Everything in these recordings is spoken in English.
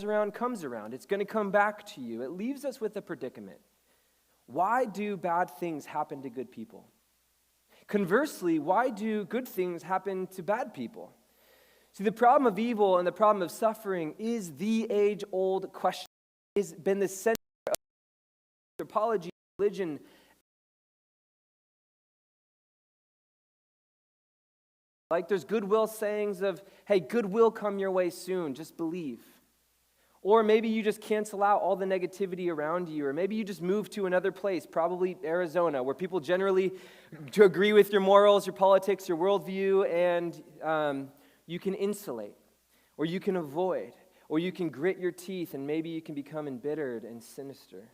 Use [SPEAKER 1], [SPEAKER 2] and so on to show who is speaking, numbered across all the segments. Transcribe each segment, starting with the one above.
[SPEAKER 1] around comes around. It's going to come back to you. It leaves us with a predicament. Why do bad things happen to good people? Conversely, why do good things happen to bad people? See, the problem of evil and the problem of suffering is the age-old question. It's been the center of anthropology, religion. Like there's goodwill sayings of, hey, good will come your way soon, just believe. Or maybe you just cancel out all the negativity around you, or maybe you just move to another place, probably Arizona, where people generally agree with your morals, your politics, your worldview, and you can insulate, or you can avoid, or you can grit your teeth, and maybe you can become embittered and sinister.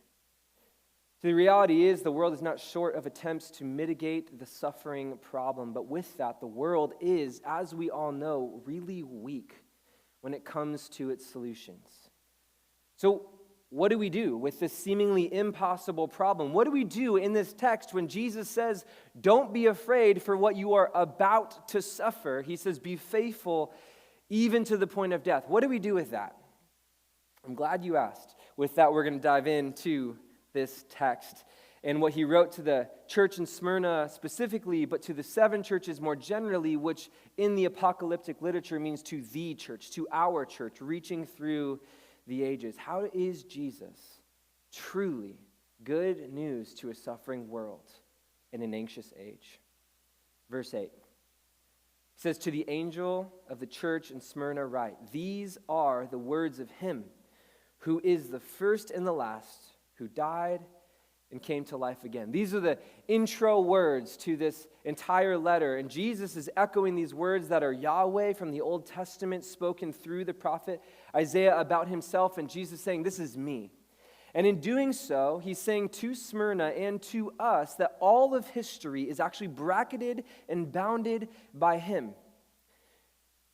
[SPEAKER 1] So the reality is the world is not short of attempts to mitigate the suffering problem, but with that, the world is, as we all know, really weak when it comes to its solutions. So what do we do with this seemingly impossible problem? What do we do in this text when Jesus says, don't be afraid for what you are about to suffer? He says, be faithful even to the point of death. What do we do with that? I'm glad you asked. With that, we're going to dive into this text and what he wrote to the church in Smyrna specifically, but to the 7 churches more generally, which in the apocalyptic literature means to the church, to our church, reaching through the ages. How is Jesus truly good news to a suffering world in an anxious age? Verse 8 says, to the angel of the church in Smyrna write, these are the words of him who is the first and the last, who died and came to life again. These are the intro words to this entire letter, and Jesus is echoing these words that are Yahweh from the Old Testament spoken through the prophet Isaiah about himself, and Jesus saying, this is me. And in doing so, he's saying to Smyrna and to us that all of history is actually bracketed and bounded by him.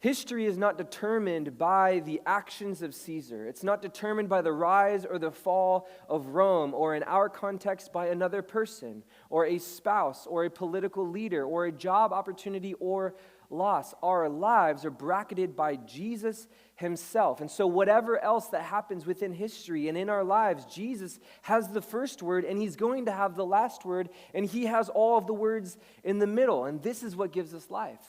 [SPEAKER 1] History is not determined by the actions of Caesar. It's not determined by the rise or the fall of Rome, or in our context, by another person, or a spouse, or a political leader, or a job opportunity or loss. Our lives are bracketed by Jesus himself. And so whatever else that happens within history and in our lives, Jesus has the first word, and he's going to have the last word, and he has all of the words in the middle. And this is what gives us life.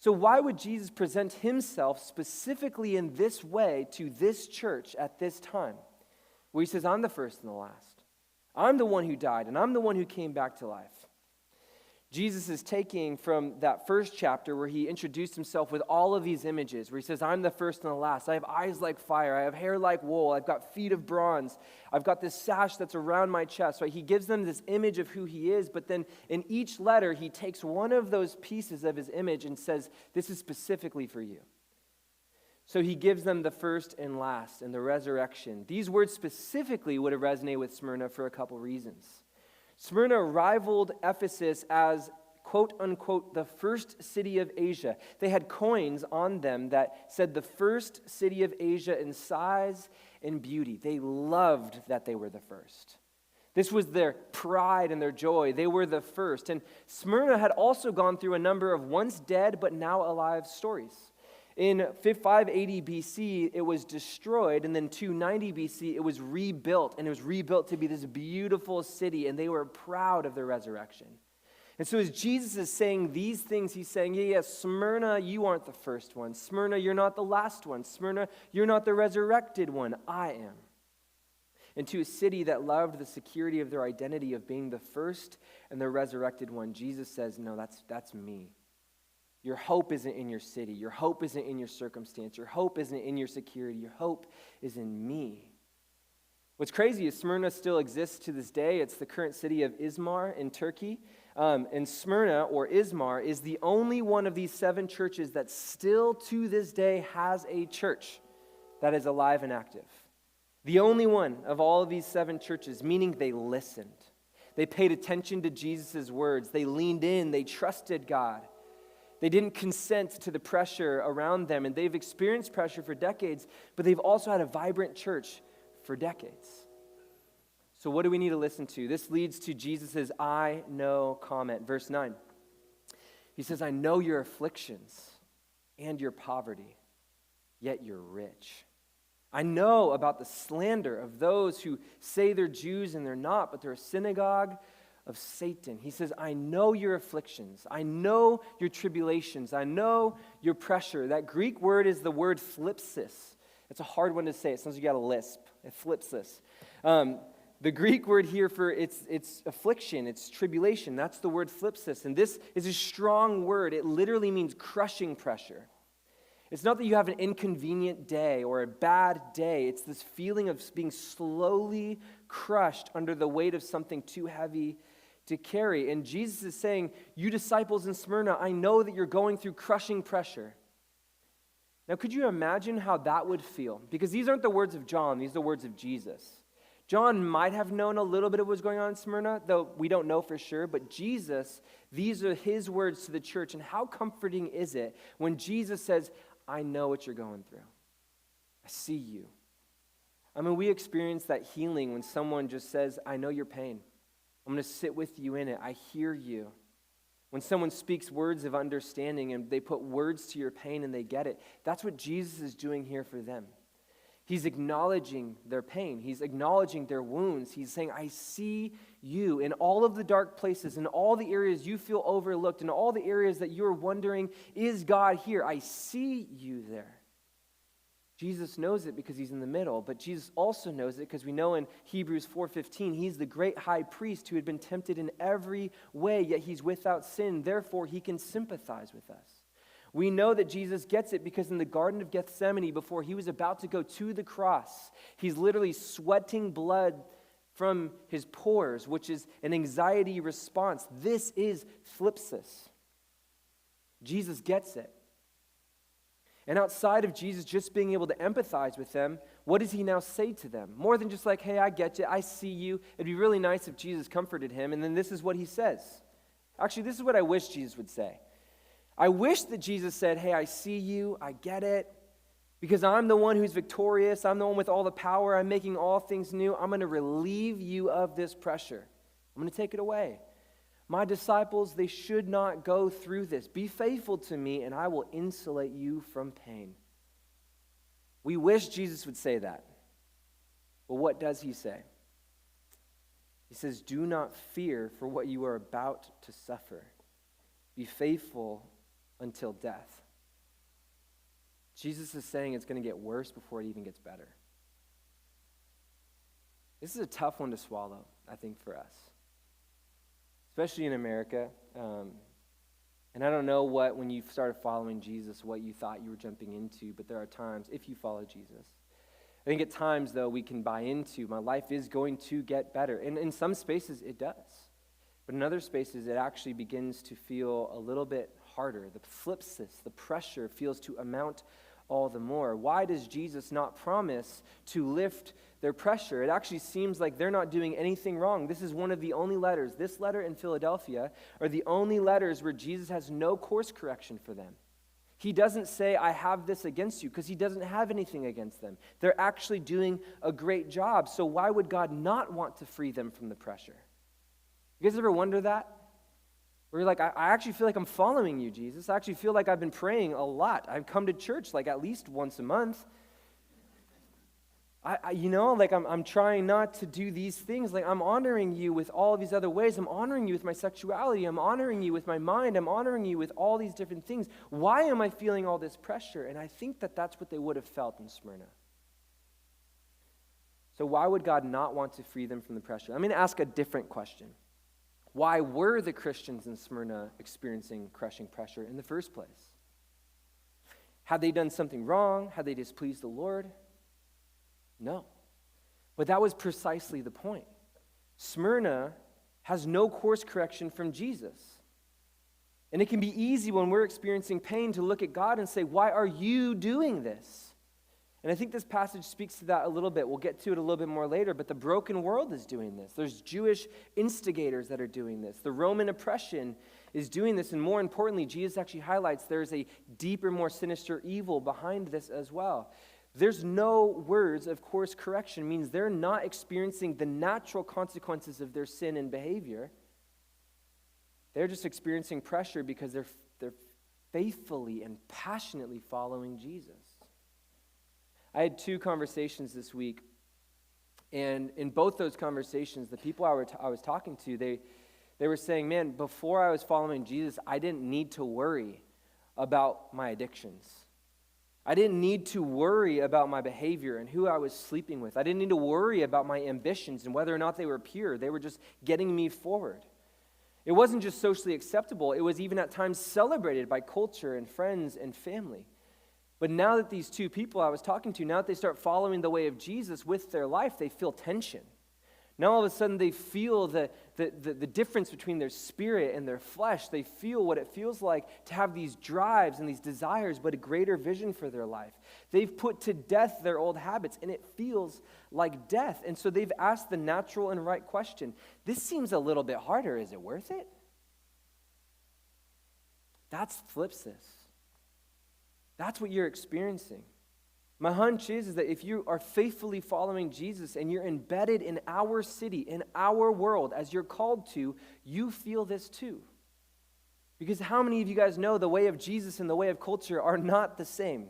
[SPEAKER 1] So why would Jesus present himself specifically in this way to this church at this time? Where he says, I'm the first and the last. I'm the one who died, and I'm the one who came back to life. Jesus is taking from that first chapter where he introduced himself with all of these images, where he says, I'm the first and the last. I have eyes like fire. I have hair like wool. I've got feet of bronze. I've got this sash that's around my chest. Right? He gives them this image of who he is, but then in each letter, he takes one of those pieces of his image and says, this is specifically for you. So he gives them the first and last and the resurrection. These words specifically would have resonated with Smyrna for a couple reasons. Smyrna rivaled Ephesus as, quote unquote, the first city of Asia. They had coins on them that said the first city of Asia in size and beauty. They loved that they were the first. This was their pride and their joy. They were the first. And Smyrna had also gone through a number of once dead but now alive stories. In 580 BC, it was destroyed, and then 290 BC, it was rebuilt, and it was rebuilt to be this beautiful city, and they were proud of their resurrection. And so as Jesus is saying these things, he's saying, yeah, Smyrna, you aren't the first one. Smyrna, you're not the last one. Smyrna, you're not the resurrected one. I am. And to a city that loved the security of their identity of being the first and the resurrected one, Jesus says, no, that's me. Your hope isn't in your city. Your hope isn't in your circumstance. Your hope isn't in your security. Your hope is in me. What's crazy is Smyrna still exists to this day. It's the current city of Izmir in Turkey. And Smyrna, or Izmir, is the only one of these 7 churches that still to this day has a church that is alive and active. The only one of all of these 7 churches, meaning they listened. They paid attention to Jesus' words. They leaned in. They trusted God. They didn't consent to the pressure around them, and they've experienced pressure for decades, but they've also had a vibrant church for decades. So what do we need to listen to? This leads to Jesus' I know comment. Verse 9. He says, I know your afflictions and your poverty, yet you're rich. I know about the slander of those who say they're Jews and they're not, but they're a synagogue of Satan. He says, I know your afflictions. I know your tribulations. I know your pressure. That Greek word is the word Philipsis. It's a hard one to say. It sounds like you got a lisp. Philipsis. The Greek word here for it's affliction, it's tribulation. That's the word Philipsis. And this is a strong word. It literally means crushing pressure. It's not that you have an inconvenient day or a bad day. It's this feeling of being slowly crushed under the weight of something too heavy to carry. And Jesus is saying, you disciples in Smyrna, I know that you're going through crushing pressure. Now, could you imagine how that would feel? Because these aren't the words of John, these are the words of Jesus. John might have known a little bit of what was going on in Smyrna, though we don't know for sure, but Jesus, these are his words to the church. And how comforting is it when Jesus says, I know what you're going through. I see you. I mean, we experience that healing when someone just says, I know your pain. I'm going to sit with you in it. I hear you. When someone speaks words of understanding and they put words to your pain and they get it, that's what Jesus is doing here for them. He's acknowledging their pain. He's acknowledging their wounds. He's saying, I see you in all of the dark places, in all the areas you feel overlooked, in all the areas that you're wondering, is God here? I see you there. Jesus knows it because he's in the middle, but Jesus also knows it because we know in Hebrews 4:15, he's the great high priest who had been tempted in every way, yet he's without sin. Therefore, he can sympathize with us. We know that Jesus gets it because in the Garden of Gethsemane, before he was about to go to the cross, he's literally sweating blood from his pores, which is an anxiety response. This is Philipsis. Jesus gets it. And outside of Jesus just being able to empathize with them, what does he now say to them? More than just like, hey, I get you, I see you. It'd be really nice if Jesus comforted him. And then this is what he says. Actually, this is what I wish Jesus would say. I wish that Jesus said, hey, I see you, I get it, because I'm the one who's victorious, I'm the one with all the power, I'm making all things new, I'm going to relieve you of this pressure. I'm going to take it away. My disciples, they should not go through this. Be faithful to me, and I will insulate you from pain. We wish Jesus would say that. But what does he say? He says, do not fear for what you are about to suffer. Be faithful until death. Jesus is saying it's going to get worse before it even gets better. This is a tough one to swallow, I think, for us. Especially in America. And I don't know what, when you started following Jesus, what you thought you were jumping into, but there are times, if you follow Jesus, I think at times, though, we can buy into, my life is going to get better. And in some spaces, it does. But in other spaces, it actually begins to feel a little bit harder. The Philipsis, the pressure feels to amount all the more. Why does Jesus not promise to lift their pressure? It actually seems like they're not doing anything wrong. This is one of the only letters. This letter in Philadelphia are the only letters where Jesus has no course correction for them. He doesn't say, I have this against you, because he doesn't have anything against them. They're actually doing a great job. So why would God not want to free them from the pressure? You guys ever wonder that? Where you're like, I actually feel like I'm following you, Jesus. I actually feel like I've been praying a lot. I've come to church like at least once a month. I'm trying not to do these things. Like, I'm honoring you with all of these other ways. I'm honoring you with my sexuality. I'm honoring you with my mind. I'm honoring you with all these different things. Why am I feeling all this pressure? And I think that that's what they would have felt in Smyrna. So why would God not want to free them from the pressure? I'm going to ask a different question. Why were the Christians in Smyrna experiencing crushing pressure in the first place? Had they done something wrong? Had they displeased the Lord? No. But that was precisely the point. Smyrna has no course correction from Jesus. And it can be easy when we're experiencing pain to look at God and say, why are you doing this? And I think this passage speaks to that a little bit. We'll get to it a little bit more later, but the broken world is doing this. There's Jewish instigators that are doing this. The Roman oppression is doing this, and more importantly, Jesus actually highlights there's a deeper, more sinister evil behind this as well. There's no words of course correction, means they're not experiencing the natural consequences of their sin and behavior. They're just experiencing pressure because they're faithfully and passionately following Jesus. I had 2 conversations this week, and in both those conversations, the people I was talking to, they were saying, man, before I was following Jesus, I didn't need to worry about my addictions. I didn't need to worry about my behavior and who I was sleeping with. I didn't need to worry about my ambitions and whether or not they were pure. They were just getting me forward. It wasn't just socially acceptable. It was even at times celebrated by culture and friends and family. But now that these 2 people I was talking to, now that they start following the way of Jesus with their life, they feel tension. Now all of a sudden they feel the difference between their spirit and their flesh. They feel what it feels like to have these drives and these desires, but a greater vision for their life. They've put to death their old habits, and it feels like death. And so they've asked the natural and right question. This seems a little bit harder. Is it worth it? That's Philipsis. That's what you're experiencing. My hunch is that if you are faithfully following Jesus and you're embedded in our city, in our world, as you're called to, you feel this too. Because how many of you guys know the way of Jesus and the way of culture are not the same?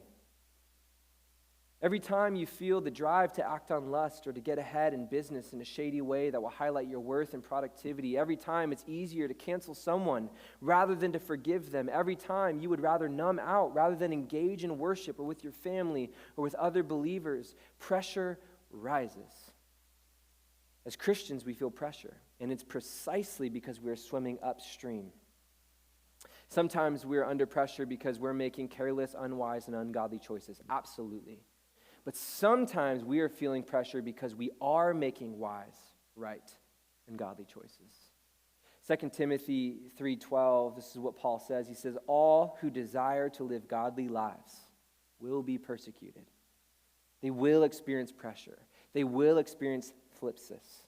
[SPEAKER 1] Every time you feel the drive to act on lust or to get ahead in business in a shady way that will highlight your worth and productivity, every time it's easier to cancel someone rather than to forgive them, every time you would rather numb out rather than engage in worship or with your family or with other believers, pressure rises. As Christians, we feel pressure, and it's precisely because we're swimming upstream. Sometimes we're under pressure because we're making careless, unwise, and ungodly choices. Absolutely. But sometimes we are feeling pressure because we are making wise, right, and godly choices. 2 Timothy 3:12, this is what Paul says. He says, all who desire to live godly lives will be persecuted. They will experience pressure. They will experience Philipsis.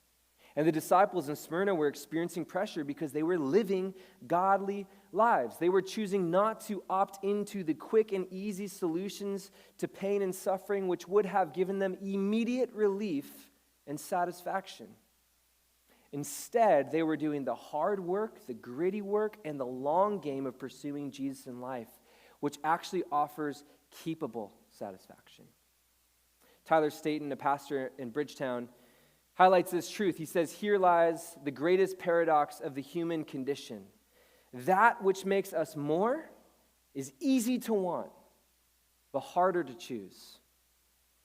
[SPEAKER 1] And the disciples in Smyrna were experiencing pressure because they were living godly lives. They were choosing not to opt into the quick and easy solutions to pain and suffering, which would have given them immediate relief and satisfaction. Instead, they were doing the hard work, the gritty work, and the long game of pursuing Jesus in life, which actually offers keepable satisfaction. Tyler Staton, a pastor in Bridgetown, highlights this truth. He says, here lies the greatest paradox of the human condition. That which makes us more is easy to want, but harder to choose.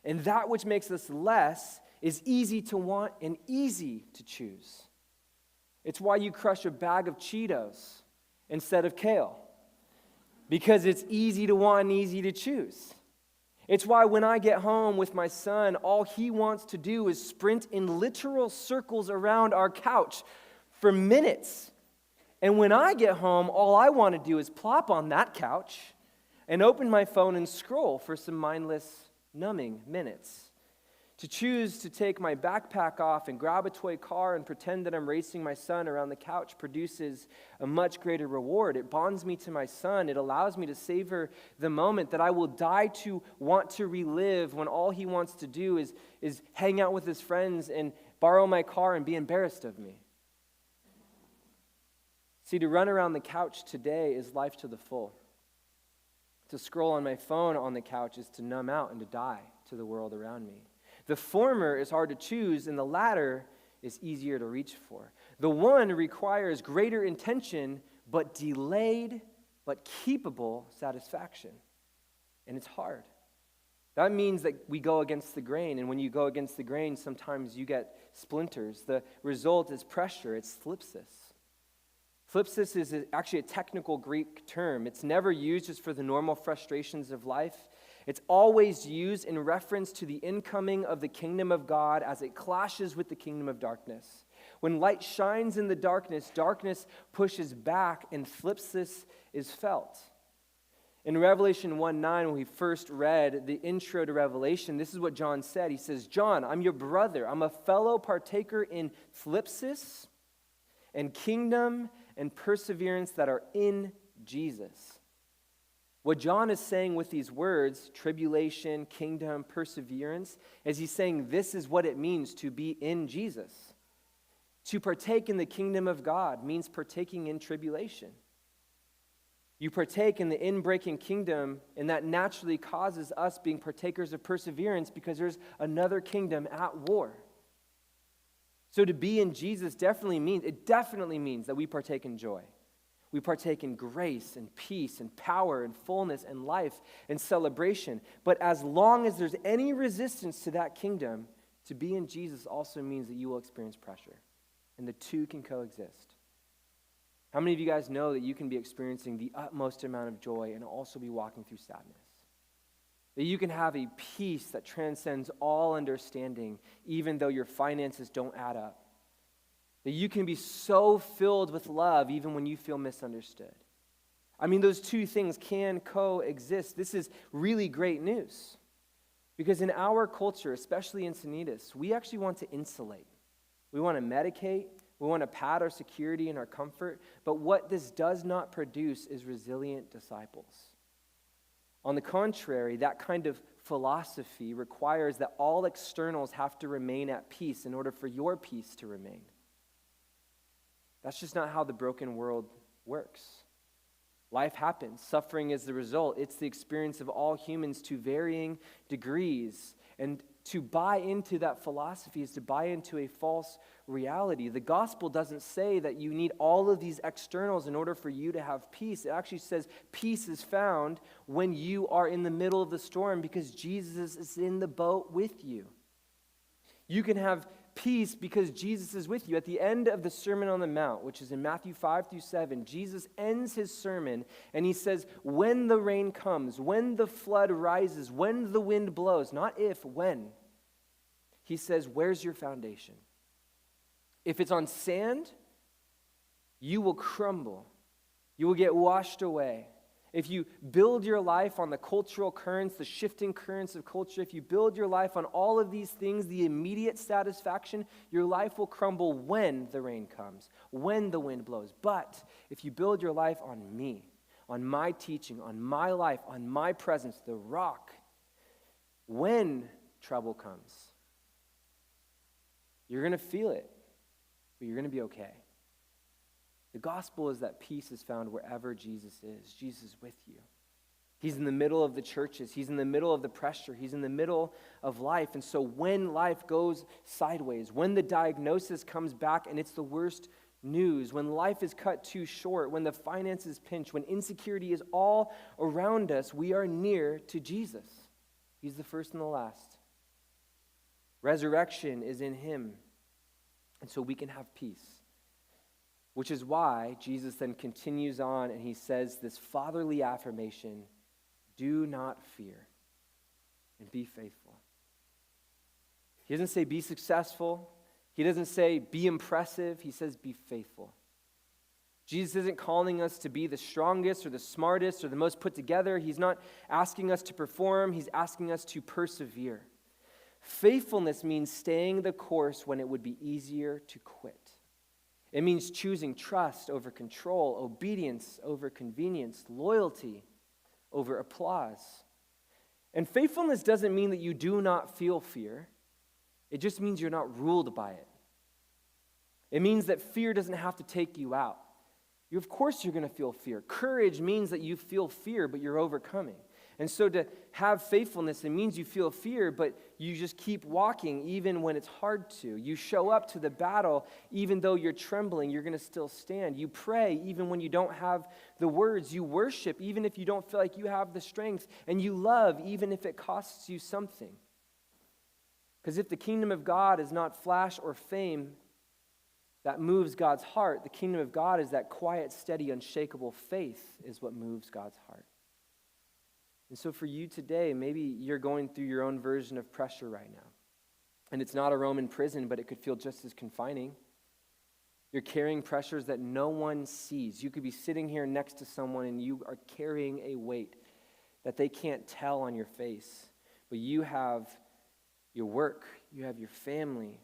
[SPEAKER 1] And that which makes us less is easy to want and easy to choose. It's why you crush a bag of Cheetos instead of kale, because it's easy to want and easy to choose. It's why when I get home with my son, all he wants to do is sprint in literal circles around our couch for minutes. And when I get home, all I want to do is plop on that couch and open my phone and scroll for some mindless, numbing minutes. To choose to take my backpack off and grab a toy car and pretend that I'm racing my son around the couch produces a much greater reward. It bonds me to my son. It allows me to savor the moment that I will die to want to relive when all he wants to do is hang out with his friends and borrow my car and be embarrassed of me. See, to run around the couch today is life to the full. To scroll on my phone on the couch is to numb out and to die to the world around me. The former is hard to choose, and the latter is easier to reach for. The one requires greater intention, but delayed, but keepable satisfaction. And it's hard. That means that we go against the grain, and when you go against the grain, sometimes you get splinters. The result is pressure. It's Philipsis. Philipsis is actually a technical Greek term. It's never used just for the normal frustrations of life. It's always used in reference to the incoming of the kingdom of God as it clashes with the kingdom of darkness. When light shines in the darkness, darkness pushes back and Philipsis is felt. In Revelation 1:9, when we first read the intro to Revelation, this is what John said. He says, John, I'm your brother. I'm a fellow partaker in Philipsis and kingdom and perseverance that are in Jesus. What John is saying with these words, tribulation, kingdom, perseverance, is he's saying this is what it means to be in Jesus. To partake in the kingdom of God means partaking in tribulation. You partake in the inbreaking kingdom, and that naturally causes us being partakers of perseverance because there's another kingdom at war. So to be in Jesus definitely means that we partake in joy. We partake in grace and peace and power and fullness and life and celebration. But as long as there's any resistance to that kingdom, to be in Jesus also means that you will experience pressure. And the two can coexist. How many of you guys know that you can be experiencing the utmost amount of joy and also be walking through sadness? That you can have a peace that transcends all understanding, even though your finances don't add up. That you can be so filled with love even when you feel misunderstood. I mean, those two things can coexist. This is really great news. Because in our culture, especially in Sanitas, we actually want to insulate. We want to medicate. We want to pad our security and our comfort. But what this does not produce is resilient disciples. On the contrary, that kind of philosophy requires that all externals have to remain at peace in order for your peace to remain. That's just not how the broken world works. Life happens. Suffering is the result. It's the experience of all humans to varying degrees. And to buy into that philosophy is to buy into a false reality. The gospel doesn't say that you need all of these externals in order for you to have peace. It actually says peace is found when you are in the middle of the storm because Jesus is in the boat with you. You can have peace because Jesus is with you. At the end of the Sermon on the Mount, which is in Matthew 5-7, Jesus ends his sermon and he says, when the rain comes, when the flood rises, when the wind blows, not if, when, he says, where's your foundation? If it's on sand, you will crumble. You will get washed away. If you build your life on the cultural currents, the shifting currents of culture, if you build your life on all of these things, the immediate satisfaction, your life will crumble when the rain comes, when the wind blows. But if you build your life on me, on my teaching, on my life, on my presence, the rock, when trouble comes, you're going to feel it, but you're going to be okay. The gospel is that peace is found wherever Jesus is. Jesus is with you. He's in the middle of the churches. He's in the middle of the pressure. He's in the middle of life. And so when life goes sideways, when the diagnosis comes back and it's the worst news, when life is cut too short, when the finances pinch, when insecurity is all around us, we are near to Jesus. He's the first and the last. Resurrection is in him. And so we can have peace. Which is why Jesus then continues on and he says this fatherly affirmation, do not fear and be faithful. He doesn't say be successful. He doesn't say be impressive. He says be faithful. Jesus isn't calling us to be the strongest or the smartest or the most put together. He's not asking us to perform. He's asking us to persevere. Faithfulness means staying the course when it would be easier to quit. It means choosing trust over control, obedience over convenience, loyalty over applause. And faithfulness doesn't mean that you do not feel fear. It just means you're not ruled by it. It means that fear doesn't have to take you out. Of course you're going to feel fear. Courage means that you feel fear, but you're overcoming. And so to have faithfulness, it means you feel fear, but you just keep walking even when it's hard to. You show up to the battle even though you're trembling, you're going to still stand. You pray even when you don't have the words. You worship even if you don't feel like you have the strength. And you love even if it costs you something. Because if the kingdom of God is not flash or fame that moves God's heart, the kingdom of God is that quiet, steady, unshakable faith is what moves God's heart. And so for you today, maybe you're going through your own version of pressure right now. And it's not a Roman prison, but it could feel just as confining. You're carrying pressures that no one sees. You could be sitting here next to someone and you are carrying a weight that they can't tell on your face. But you have your work, you have your family.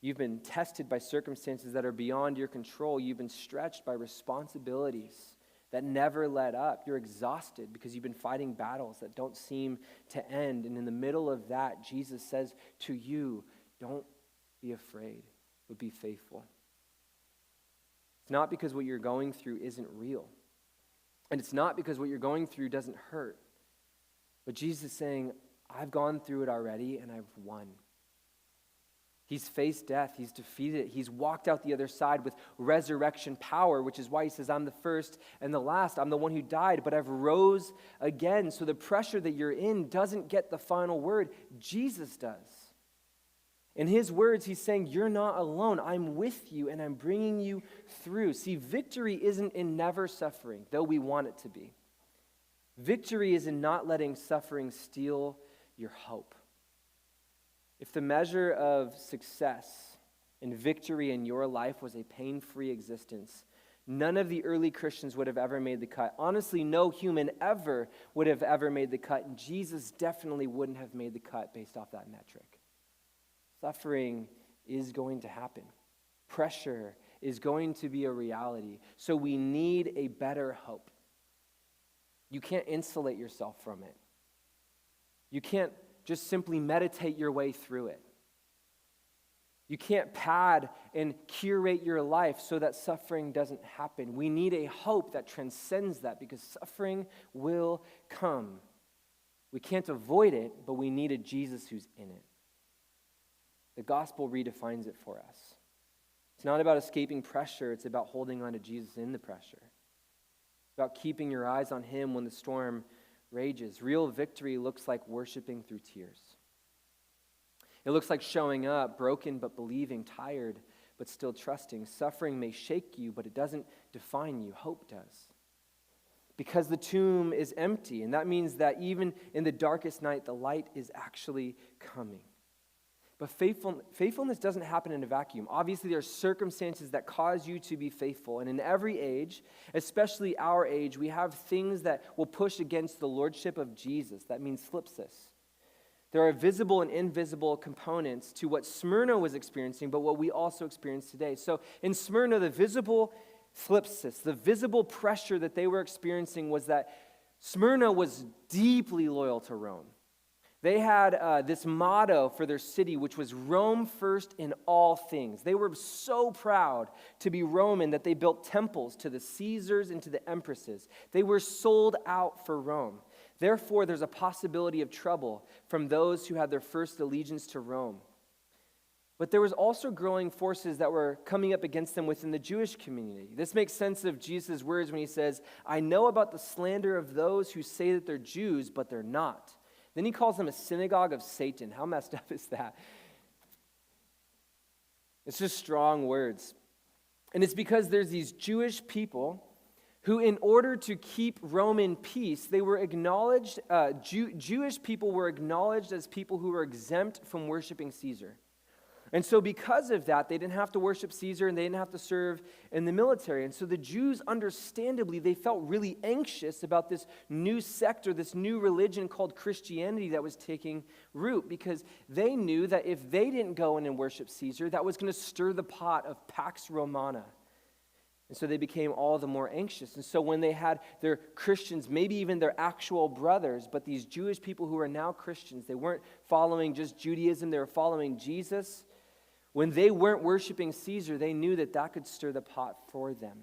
[SPEAKER 1] You've been tested by circumstances that are beyond your control. You've been stretched by responsibilities that never let up. You're exhausted because you've been fighting battles that don't seem to end. And in the middle of that, Jesus says to you, don't be afraid, but be faithful. It's not because what you're going through isn't real. And it's not because what you're going through doesn't hurt. But Jesus is saying, I've gone through it already and I've won. He's faced death. He's defeated it. He's walked out the other side with resurrection power, which is why he says, I'm the first and the last. I'm the one who died, but I've rose again. So the pressure that you're in doesn't get the final word. Jesus does. In his words, he's saying, you're not alone. I'm with you and I'm bringing you through. See, victory isn't in never suffering, though we want it to be. Victory is in not letting suffering steal your hope. If the measure of success and victory in your life was a pain-free existence, none of the early Christians would have ever made the cut. Honestly, no human ever would have ever made the cut, and Jesus definitely wouldn't have made the cut based off that metric. Suffering is going to happen. Pressure is going to be a reality. So we need a better hope. You can't insulate yourself from it. You can't just simply meditate your way through it. You can't pad and curate your life so that suffering doesn't happen. We need a hope that transcends that because suffering will come. We can't avoid it, but we need a Jesus who's in it. The gospel redefines it for us. It's not about escaping pressure, it's about holding on to Jesus in the pressure. It's about keeping your eyes on him when the storm rages. Real victory looks like worshiping through tears. It looks like showing up, broken but believing, tired but still trusting. Suffering may shake you, but it doesn't define you. Hope does. Because the tomb is empty, and that means that even in the darkest night, the light is actually coming. But faithfulness doesn't happen in a vacuum. Obviously, there are circumstances that cause you to be faithful. And in every age, especially our age, we have things that will push against the lordship of Jesus. That means Philipsis. There are visible and invisible components to what Smyrna was experiencing, but what we also experience today. So in Smyrna, the visible Philipsis, the visible pressure that they were experiencing was that Smyrna was deeply loyal to Rome. They had this motto for their city, which was Rome first in all things. They were so proud to be Roman that they built temples to the Caesars and to the empresses. They were sold out for Rome. Therefore, there's a possibility of trouble from those who had their first allegiance to Rome. But there was also growing forces that were coming up against them within the Jewish community. This makes sense of Jesus' words when he says, I know about the slander of those who say that they're Jews, but they're not. Then he calls them a synagogue of Satan. How messed up is that? It's just strong words. And it's because there's these Jewish people who, in order to keep Rome in peace, they were acknowledged, Jewish people were acknowledged as people who were exempt from worshiping Caesar. And so because of that, they didn't have to worship Caesar and they didn't have to serve in the military. And so the Jews, understandably, they felt really anxious about this new sect or this new religion called Christianity that was taking root because they knew that if they didn't go in and worship Caesar, that was going to stir the pot of Pax Romana. And so they became all the more anxious. And so when they had their Christians, maybe even their actual brothers, but these Jewish people who are now Christians, they weren't following just Judaism, they were following Jesus. When they weren't worshiping Caesar, they knew that that could stir the pot for them.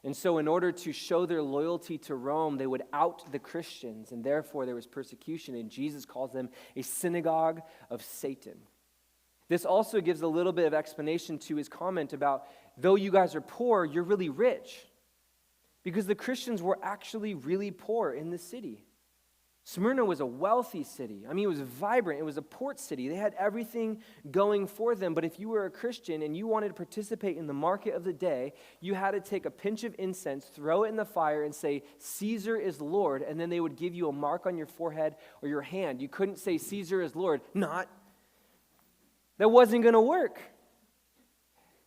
[SPEAKER 1] And so in order to show their loyalty to Rome, they would out the Christians, and therefore there was persecution, and Jesus calls them a synagogue of Satan. This also gives a little bit of explanation to his comment about, though you guys are poor, you're really rich. Because the Christians were actually really poor in the city. Smyrna was a wealthy city. I mean, it was vibrant. It was a port city. They had everything going for them. But if you were a Christian and you wanted to participate in the market of the day, you had to take a pinch of incense, throw it in the fire, and say, Caesar is Lord. And then they would give you a mark on your forehead or your hand. You couldn't say, Caesar is Lord. Not. That wasn't going to work.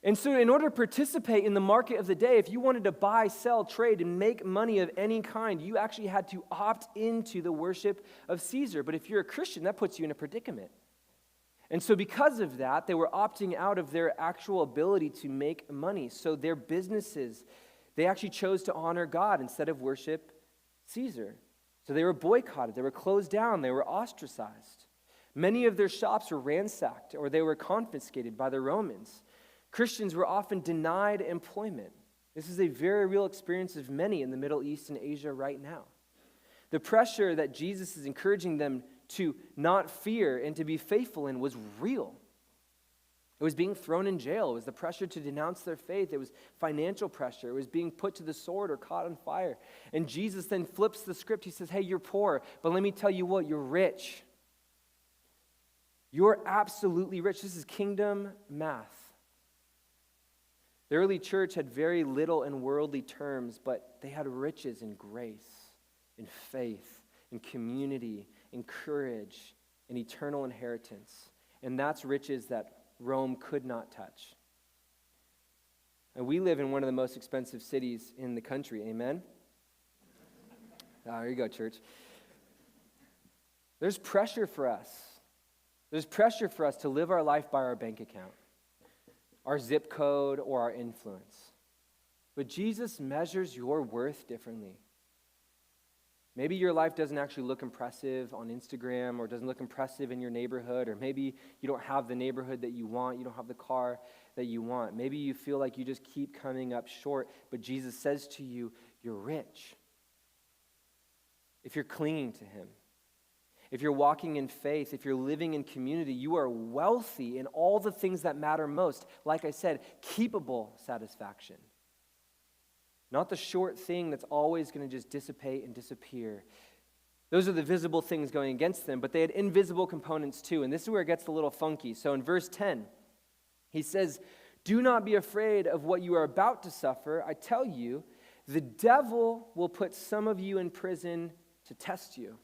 [SPEAKER 1] And so in order to participate in the market of the day, if you wanted to buy, sell, trade, and make money of any kind, you actually had to opt into the worship of Caesar. But if you're a Christian, that puts you in a predicament. And so because of that, they were opting out of their actual ability to make money. So their businesses, they actually chose to honor God instead of worship Caesar. So they were boycotted, they were closed down, they were ostracized. Many of their shops were ransacked or they were confiscated by the Romans. Christians were often denied employment. This is a very real experience of many in the Middle East and Asia right now. The pressure that Jesus is encouraging them to not fear and to be faithful in was real. It was being thrown in jail. It was the pressure to denounce their faith. It was financial pressure. It was being put to the sword or caught on fire. And Jesus then flips the script. He says, hey, you're poor, but let me tell you what, you're rich. You're absolutely rich. This is kingdom math. The early church had very little in worldly terms, but they had riches in grace, in faith, in community, in courage, in eternal inheritance. And that's riches that Rome could not touch. And we live in one of the most expensive cities in the country, amen? There you go, church. There's pressure for us. There's pressure for us to live our life by our bank account, our zip code, or our influence. But Jesus measures your worth differently. Maybe your life doesn't actually look impressive on Instagram or doesn't look impressive in your neighborhood, or maybe you don't have the neighborhood that you want, you don't have the car that you want. Maybe you feel like you just keep coming up short, but Jesus says to you, you're rich. If you're clinging to him, if you're walking in faith, if you're living in community, you are wealthy in all the things that matter most. Like I said, keepable satisfaction. Not the short thing that's always going to just dissipate and disappear. Those are the visible things going against them, but they had invisible components too, and this is where it gets a little funky. So in verse 10, he says, do not be afraid of what you are about to suffer. I tell you, the devil will put some of you in prison to test you,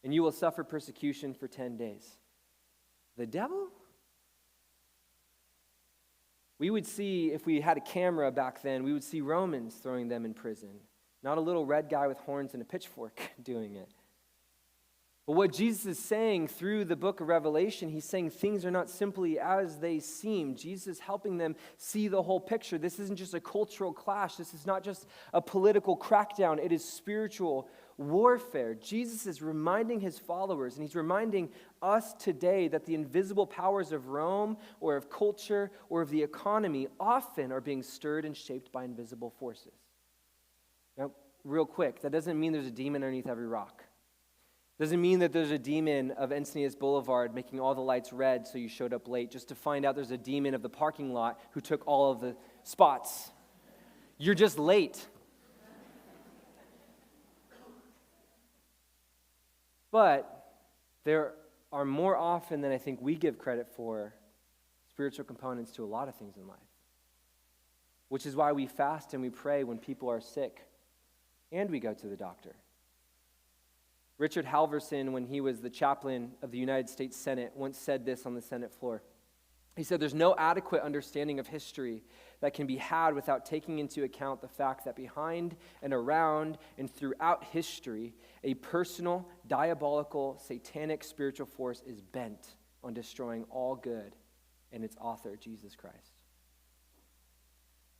[SPEAKER 1] and you will suffer persecution for 10 days. The devil? We would see, if we had a camera back then, we would see Romans throwing them in prison. Not a little red guy with horns and a pitchfork doing it. But what Jesus is saying through the book of Revelation, he's saying things are not simply as they seem. Jesus is helping them see the whole picture. This isn't just a cultural clash. This is not just a political crackdown. It is spiritual warfare. Jesus is reminding his followers, and he's reminding us today that the invisible powers of Rome or of culture or of the economy often are being stirred and shaped by invisible forces. Now, real quick, that doesn't mean there's a demon underneath every rock. Doesn't mean that there's a demon of Encinitas Boulevard making all the lights red so you showed up late just to find out there's a demon of the parking lot who took all of the spots. You're just late. But there are more often than I think we give credit for spiritual components to a lot of things in life, which is why we fast and we pray when people are sick and we go to the doctor. Richard Halverson, when he was the chaplain of the United States Senate, once said this on the Senate floor. He said, there's no adequate understanding of history that can be had without taking into account the fact that behind and around and throughout history, a personal, diabolical, satanic spiritual force is bent on destroying all good and its author, Jesus Christ.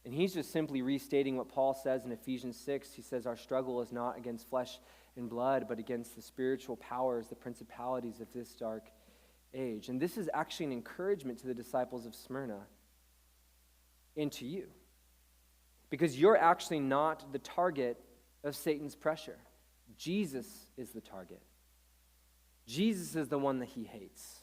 [SPEAKER 1] And he's just simply restating what Paul says in Ephesians 6. He says, our struggle is not against flesh and blood, but against the spiritual powers, the principalities of this dark age. And this is actually an encouragement to the disciples of Smyrna and to you, because you're actually not the target of Satan's pressure. Jesus is the target. Jesus is the one that he hates.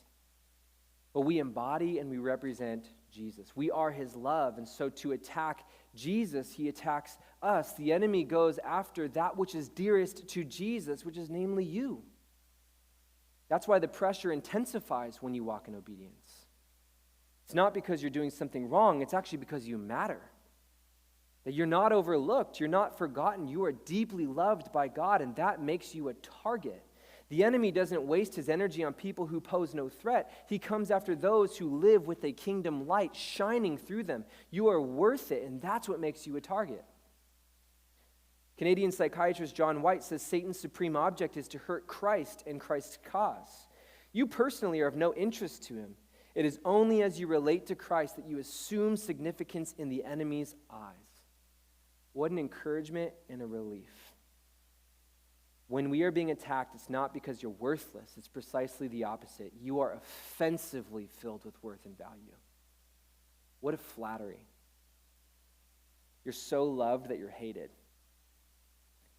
[SPEAKER 1] But we embody and we represent Jesus. We are his love, and so to attack Jesus, he attacks us. The enemy goes after that which is dearest to Jesus, which is namely you. That's why the pressure intensifies when you walk in obedience. It's not because you're doing something wrong, it's actually because you matter. That you're not overlooked, you're not forgotten, you are deeply loved by God, and that makes you a target. The enemy doesn't waste his energy on people who pose no threat. He comes after those who live with a kingdom light shining through them. You are worth it, and that's what makes you a target. Canadian psychiatrist John White says Satan's supreme object is to hurt Christ and Christ's cause. You personally are of no interest to him. It is only as you relate to Christ that you assume significance in the enemy's eyes. What an encouragement and a relief. When we are being attacked, it's not because you're worthless. It's precisely the opposite. You are offensively filled with worth and value. What a flattery. you're so loved that you're hated.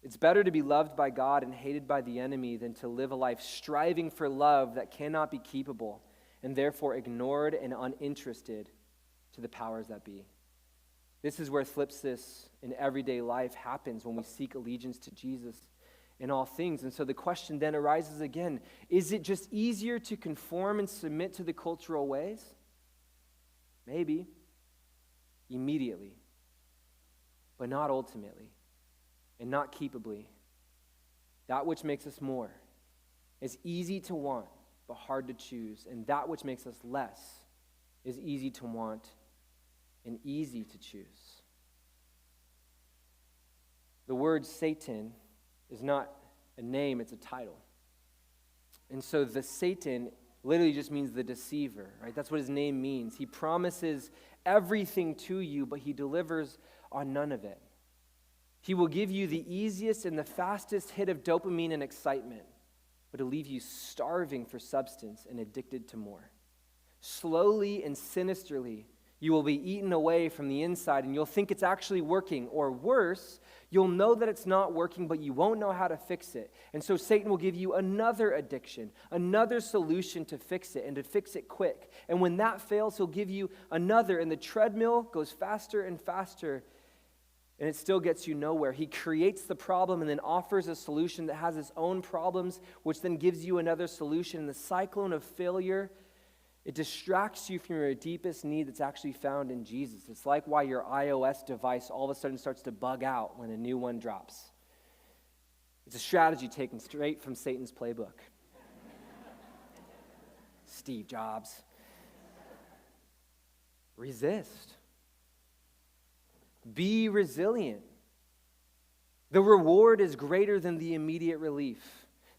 [SPEAKER 1] It's better to be loved by God and hated by the enemy than to live a life striving for love that cannot be keepable and therefore ignored and uninterested to the powers that be. This is where Philipsis in everyday life happens when we seek allegiance to Jesus in all things. And so the question then arises again, is it just easier to conform and submit to the cultural ways? Maybe. Immediately. But not ultimately. And not keepably. That which makes us more is easy to want, but hard to choose. And that which makes us less is easy to want and easy to choose. The word Satan is not a name, it's a title. And so the Satan literally just means the deceiver, right? That's what his name means. He promises everything to you, but he delivers on none of it. He will give you the easiest and the fastest hit of dopamine and excitement, but it'll leave you starving for substance and addicted to more. Slowly and sinisterly, you will be eaten away from the inside, and you'll think it's actually working. Or worse, you'll know that it's not working, but you won't know how to fix it. And so Satan will give you another addiction, another solution to fix it, and to fix it quick. And when that fails, he'll give you another, and the treadmill goes faster and faster, and it still gets you nowhere. He creates the problem and then offers a solution that has its own problems, which then gives you another solution. And the cyclone of failure, it distracts you from your deepest need that's actually found in Jesus. It's like why your iOS device all of a sudden starts to bug out when a new one drops. It's a strategy taken straight from Satan's playbook. Steve Jobs. Resist. Be resilient. The reward is greater than the immediate relief.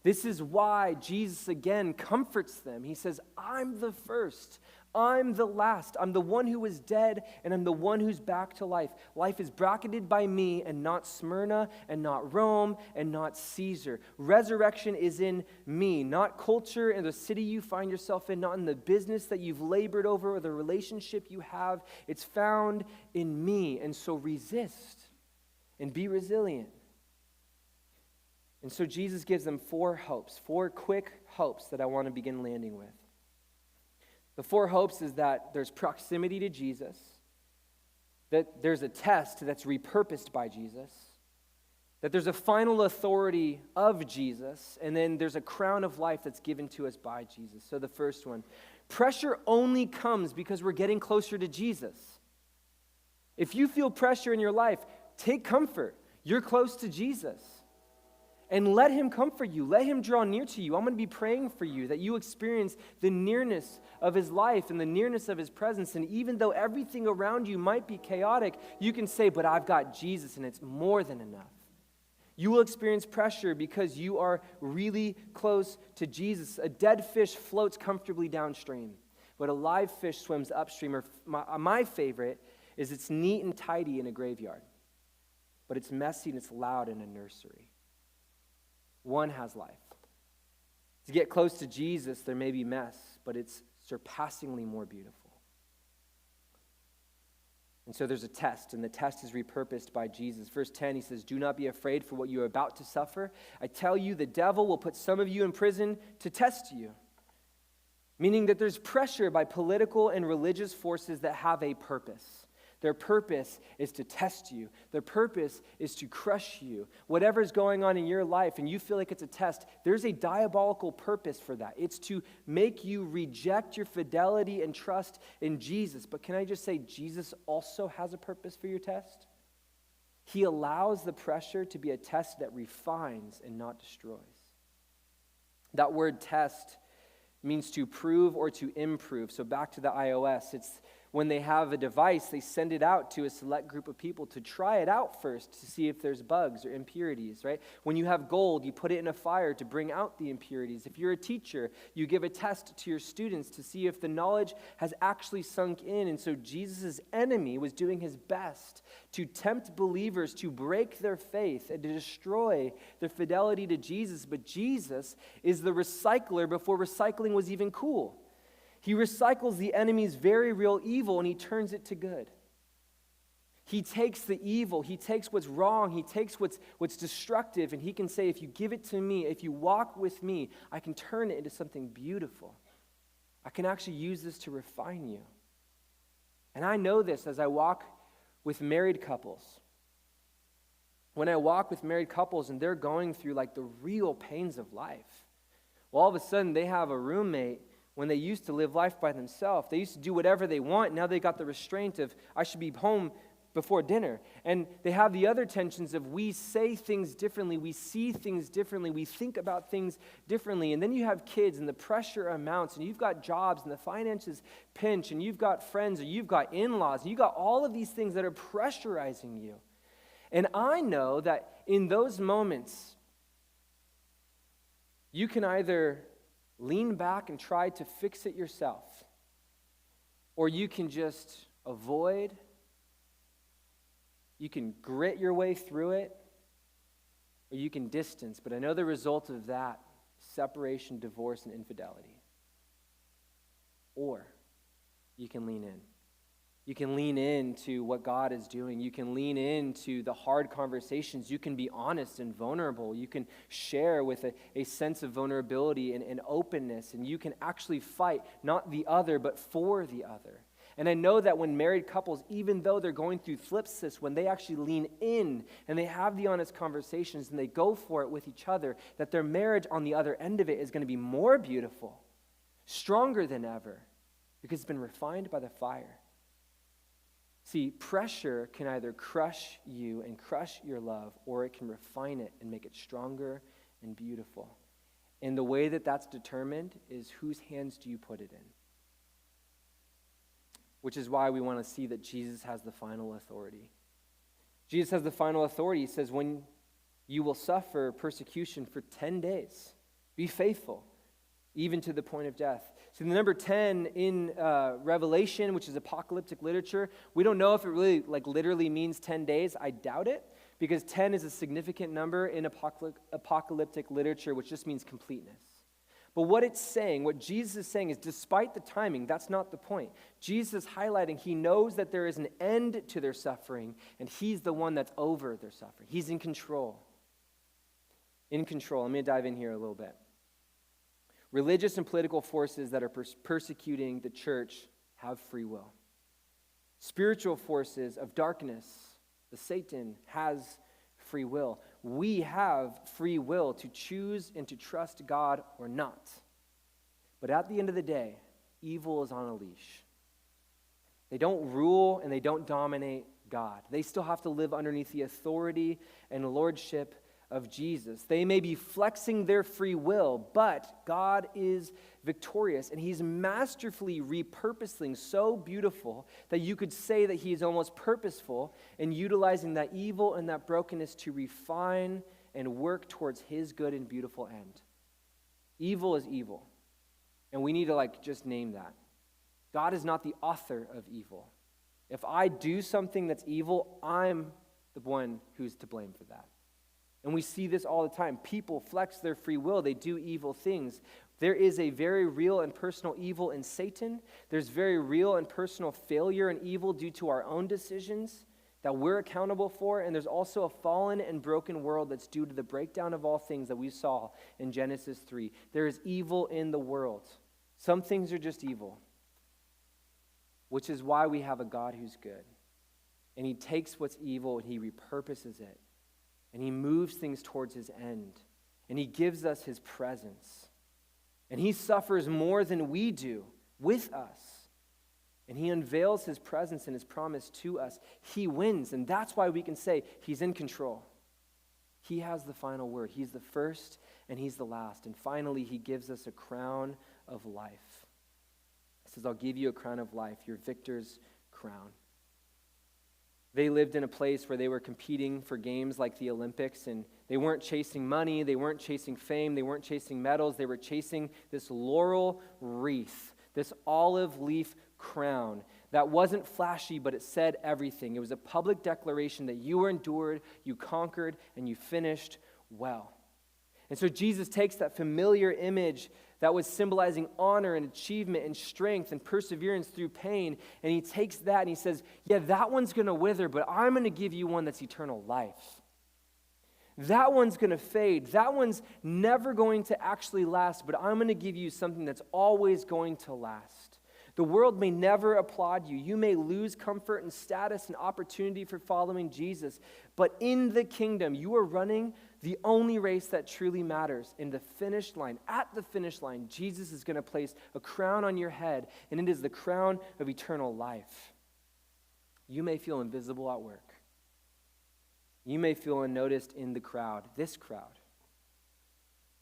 [SPEAKER 1] This is why Jesus again comforts them. He says, I'm the first. I'm the last. I'm the one who was dead, and I'm the one who's back to life. Life is bracketed by me and not Smyrna and not Rome and not Caesar. Resurrection is in me, not culture and the city you find yourself in, not in the business that you've labored over or the relationship you have. It's found in me. And so resist and be resilient. And so Jesus gives them four quick hopes that I want to begin landing with. The four hopes is that there's proximity to Jesus, that there's a test that's repurposed by Jesus, that there's a final authority of Jesus, and then there's a crown of life that's given to us by Jesus. So the first one, pressure only comes because we're getting closer to Jesus. If you feel pressure in your life, take comfort. You're close to Jesus. And let him comfort you. Let him draw near to you. I'm going to be praying for you that you experience the nearness of his life and the nearness of his presence. And even though everything around you might be chaotic, you can say, but I've got Jesus and it's more than enough. You will experience pressure because you are really close to Jesus. A dead fish floats comfortably downstream, but a live fish swims upstream. Or my favorite is it's neat and tidy in a graveyard, but it's messy and it's loud in a nursery. One has life. To get close to Jesus, there may be mess, but it's surpassingly more beautiful. And so there's a test, and the test is repurposed by Jesus. Verse 10, he says, do not be afraid for what you are about to suffer. I tell you, the devil will put some of you in prison to test you. Meaning that there's pressure by political and religious forces that have a purpose. Their purpose is to test you. Their purpose is to crush you. Whatever's going on in your life and you feel like it's a test, there's a diabolical purpose for that. It's to make you reject your fidelity and trust in Jesus. But can I just say, Jesus also has a purpose for your test? He allows the pressure to be a test that refines and not destroys. That word test means to prove or to improve. So back to the iOS, it's when they have a device, they send it out to a select group of people to try it out first to see if there's bugs or impurities, right? When you have gold, you put it in a fire to bring out the impurities. If you're a teacher, you give a test to your students to see if the knowledge has actually sunk in. And so Jesus' enemy was doing his best to tempt believers to break their faith and to destroy their fidelity to Jesus. But Jesus is the recycler before recycling was even cool. He recycles the enemy's very real evil and he turns it to good. He takes the evil, he takes what's wrong, he takes what's destructive, and he can say, if you give it to me, if you walk with me, I can turn it into something beautiful. I can actually use this to refine you. And I know this as I walk with married couples. When I walk with married couples and they're going through like the real pains of life, well, all of a sudden they have a roommate when they used to live life by themselves. They used to do whatever they want. Now they got the restraint of, I should be home before dinner. And they have the other tensions of we say things differently, we see things differently, we think about things differently. And then you have kids and the pressure amounts, and you've got jobs and the finances pinch, and you've got friends, or you've got in-laws, and you've got all of these things that are pressurizing you. And I know that in those moments, you can either lean back and try to fix it yourself, or you can just avoid. You can grit your way through it, or you can distance. But I know the result of that is separation, divorce, and infidelity. Or you can lean in. You can lean into what God is doing. You can lean into the hard conversations. You can be honest and vulnerable. You can share with a sense of vulnerability and openness. And you can actually fight, not the other, but for the other. And I know that when married couples, even though they're going through Philipsis, when they actually lean in and they have the honest conversations and they go for it with each other, that their marriage on the other end of it is going to be more beautiful, stronger than ever, because it's been refined by the fire. See, pressure can either crush you and crush your love, or it can refine it and make it stronger and beautiful. And the way that that's determined is whose hands do you put it in? Which is why we want to see that Jesus has the final authority. Jesus has the final authority. He says, when you will suffer persecution for 10 days, be faithful, even to the point of death. So the number 10 in Revelation, which is apocalyptic literature, we don't know if it really literally means 10 days. I doubt it, because 10 is a significant number in apocalyptic literature, which just means completeness. But what it's saying, what Jesus is saying is, despite the timing, that's not the point. Jesus is highlighting, he knows that there is an end to their suffering, and he's the one that's over their suffering. He's in control. In control. Let me dive in here a little bit. Religious and political forces that are persecuting the church have free will. Spiritual forces of darkness, the Satan, has free will. We have free will to choose and to trust God or not. But at the end of the day, evil is on a leash. They don't rule and they don't dominate God. They still have to live underneath the authority and lordship of Jesus. They may be flexing their free will, but God is victorious, and he's masterfully repurposing, so beautiful that you could say that he is almost purposeful in utilizing that evil and that brokenness to refine and work towards his good and beautiful end. Evil is evil, and we need to just name that. God is not the author of evil. If I do something that's evil, I'm the one who's to blame for that. And we see this all the time. People flex their free will. They do evil things. There is a very real and personal evil in Satan. There's very real and personal failure and evil due to our own decisions that we're accountable for. And there's also a fallen and broken world that's due to the breakdown of all things that we saw in Genesis 3. There is evil in the world. Some things are just evil, which is why we have a God who's good. And he takes what's evil and he repurposes it. And he moves things towards his end. And he gives us his presence. And he suffers more than we do with us. And he unveils his presence and his promise to us. He wins. And that's why we can say he's in control. He has the final word. He's the first and he's the last. And finally, he gives us a crown of life. He says, I'll give you a crown of life, your victor's crown. They lived in a place where they were competing for games like the Olympics, and they weren't chasing money, they weren't chasing fame, they weren't chasing medals, they were chasing this laurel wreath, this olive leaf crown that wasn't flashy, but it said everything. It was a public declaration that you were endured, you conquered, and you finished well. And so Jesus takes that familiar image that was symbolizing honor and achievement and strength and perseverance through pain. And he takes that and he says, yeah, that one's going to wither, but I'm going to give you one that's eternal life. That one's going to fade. That one's never going to actually last, but I'm going to give you something that's always going to last. The world may never applaud you. You may lose comfort and status and opportunity for following Jesus, but in the kingdom, you are running the only race that truly matters. In the finish line, at the finish line, Jesus is going to place a crown on your head, and it is the crown of eternal life. You may feel invisible at work. You may feel unnoticed in the crowd, this crowd.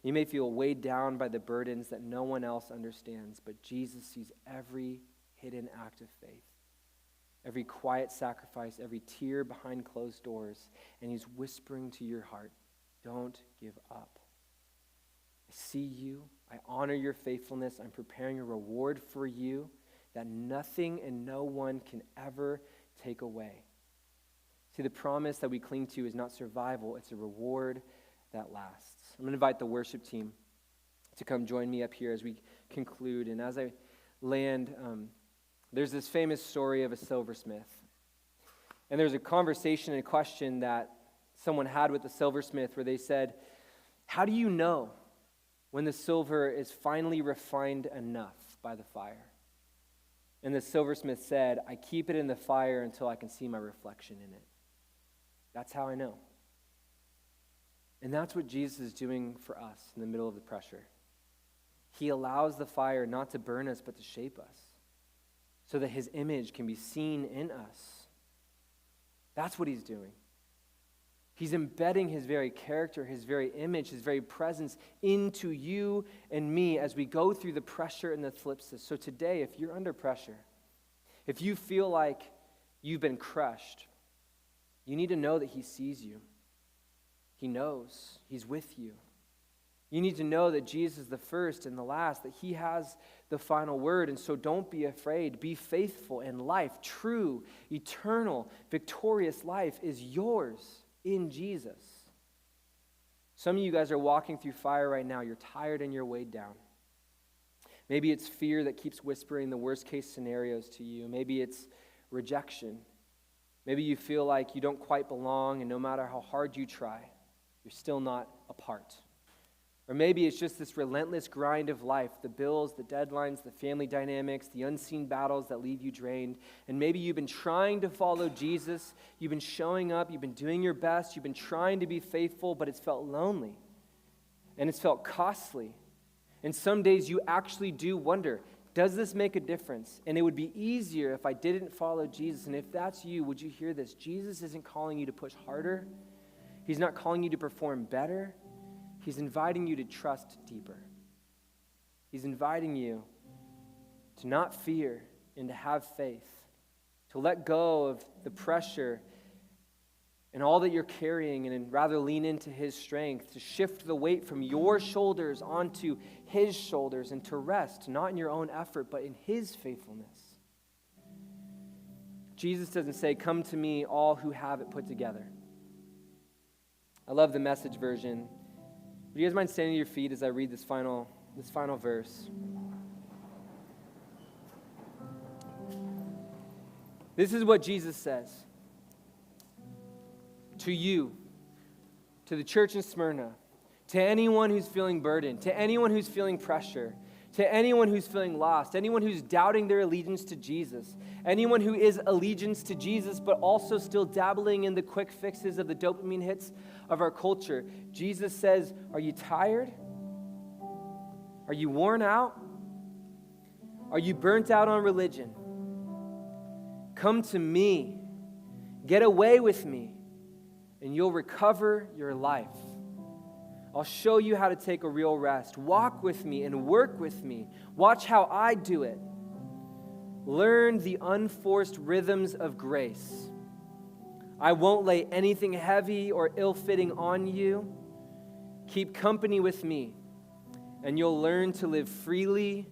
[SPEAKER 1] You may feel weighed down by the burdens that no one else understands, but Jesus sees every hidden act of faith, every quiet sacrifice, every tear behind closed doors, and he's whispering to your heart, don't give up. I see you. I honor your faithfulness. I'm preparing a reward for you that nothing and no one can ever take away. See, the promise that we cling to is not survival, it's a reward that lasts. I'm going to invite the worship team to come join me up here as we conclude. And as I land, there's this famous story of a silversmith. And there's a conversation and a question that someone had with the silversmith where they said, how do you know when the silver is finally refined enough by the fire? And the silversmith said, I keep it in the fire until I can see my reflection in it. That's how I know. And that's what Jesus is doing for us in the middle of the pressure. He allows the fire not to burn us, but to shape us so that his image can be seen in us. That's what he's doing. He's embedding his very character, his very image, his very presence into you and me as we go through the pressure and the Philipsis. So today, if you're under pressure, if you feel like you've been crushed, you need to know that he sees you. He knows. He's with you. You need to know that Jesus is the first and the last, that he has the final word. And so don't be afraid. Be faithful in life. True, eternal, victorious life is yours in Jesus. Some of you guys are walking through fire right now. You're tired and you're weighed down. Maybe it's fear that keeps whispering the worst case scenarios to you. Maybe it's rejection. Maybe you feel like you don't quite belong, and no matter how hard you try, you're still not a part. Or maybe it's just this relentless grind of life, the bills, the deadlines, the family dynamics, the unseen battles that leave you drained. And maybe you've been trying to follow Jesus, you've been showing up, you've been doing your best, you've been trying to be faithful, but it's felt lonely, and it's felt costly. And some days you actually do wonder, does this make a difference? And it would be easier if I didn't follow Jesus. And if that's you, would you hear this? Jesus isn't calling you to push harder. He's not calling you to perform better. He's inviting you to trust deeper. He's inviting you to not fear and to have faith, to let go of the pressure and all that you're carrying and rather lean into his strength, to shift the weight from your shoulders onto his shoulders and to rest, not in your own effort, but in his faithfulness. Jesus doesn't say, come to me, all who have it put together. I love the Message version. Would you guys mind standing to your feet as I read this final verse? This is what Jesus says. To you, to the church in Smyrna, to anyone who's feeling burdened, to anyone who's feeling pressure, to anyone who's feeling lost, anyone who's doubting their allegiance to Jesus, anyone who is allegiance to Jesus but also still dabbling in the quick fixes of the dopamine hits of our culture, Jesus says, are you tired? Are you worn out? Are you burnt out on religion? Come to me. Get away with me, and you'll recover your life. I'll show you how to take a real rest. Walk with me and work with me. Watch how I do it. Learn the unforced rhythms of grace. I won't lay anything heavy or ill-fitting on you. Keep company with me, and you'll learn to live freely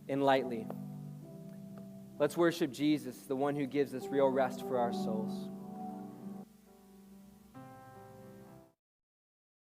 [SPEAKER 1] and lightly. Let's worship Jesus, the one who gives us real rest for our souls.